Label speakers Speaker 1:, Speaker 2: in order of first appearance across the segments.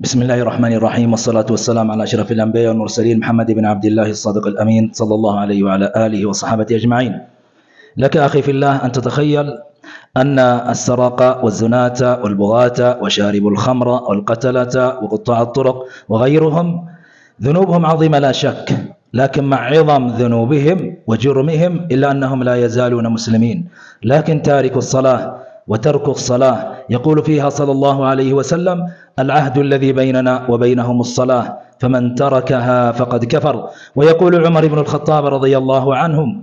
Speaker 1: بسم الله الرحمن الرحيم، والصلاة والسلام على أشرف الأنبياء والمرسلين محمد بن عبد الله الصادق الأمين صلى الله عليه وعلى آله وصحبه أجمعين. لك أخي في الله أن تتخيل أن السرقة والزناة والبغاة وشارب الخمر والقتلة وقطاع الطرق وغيرهم ذنوبهم عظيمة لا شك، لكن مع عظم ذنوبهم وجرمهم إلا أنهم لا يزالون مسلمين. لكن تارك الصلاة وترك الصلاة يقول فيها صلى الله عليه وسلم: العهد الذي بيننا وبينهم الصلاة، فمن تركها فقد كفر. ويقول عمر بن الخطاب رضي الله عنهم: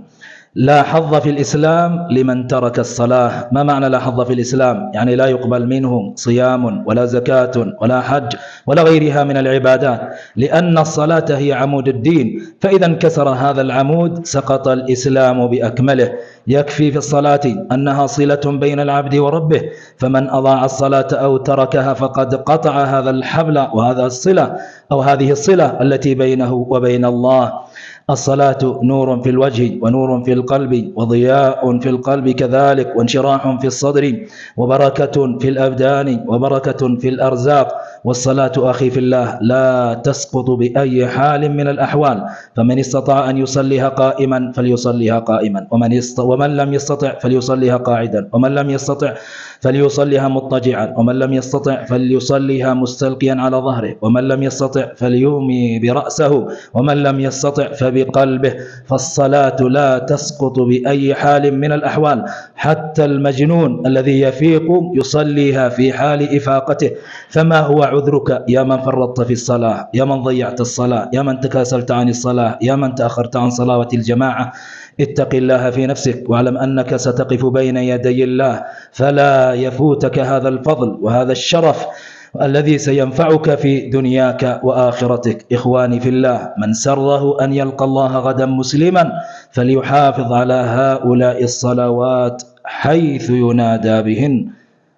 Speaker 1: لا حظ في الإسلام لمن ترك الصلاة. ما معنى لا حظ في الإسلام؟ يعني لا يقبل منه صيام ولا زكاة ولا حج ولا غيرها من العبادات، لأن الصلاة هي عمود الدين، فإذا انكسر هذا العمود سقط الإسلام بأكمله. يكفي في الصلاة أنها صلة بين العبد وربه، فمن أضاع الصلاة أو تركها فقد قطع هذا الحبل وهذا الصلة أو هذه الصلة التي بينه وبين الله. الصلاة نور في الوجه ونور في القلب وضياء في القلب كذلك، وانشراح في الصدر وبركة في الأبدان وبركة في الأرزاق. والصلاة أخي في الله لا تسقط بأي حال من الأحوال، فمن استطاع أن يصليها قائما فليصليها قائما، ومن لم يستطع فليصليها قاعدا، ومن لم يستطع فليصليها مضطجعا، ومن لم يستطع فليصليها مستلقيا على ظهره، ومن لم يستطع فليومي برأسه، ومن لم يستطع فبقلبه. فالصلاة لا تسقط بأي حال من الأحوال، حتى المجنون الذي يفيق يصليها في حال إفاقته. فما هو عذرك يا من فرطت في الصلاة، يا من ضيعت الصلاة، يا من تكاسلت عن الصلاة، يا من تأخرت عن صلاة الجماعة؟ اتق الله في نفسك، واعلم أنك ستقف بين يدي الله، فلا يفوتك هذا الفضل وهذا الشرف الذي سينفعك في دنياك وآخرتك. إخواني في الله، من سره أن يلقى الله غدا مسلما فليحافظ على هؤلاء الصلوات حيث ينادى بهن.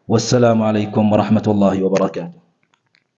Speaker 1: والسلام عليكم ورحمة الله وبركاته.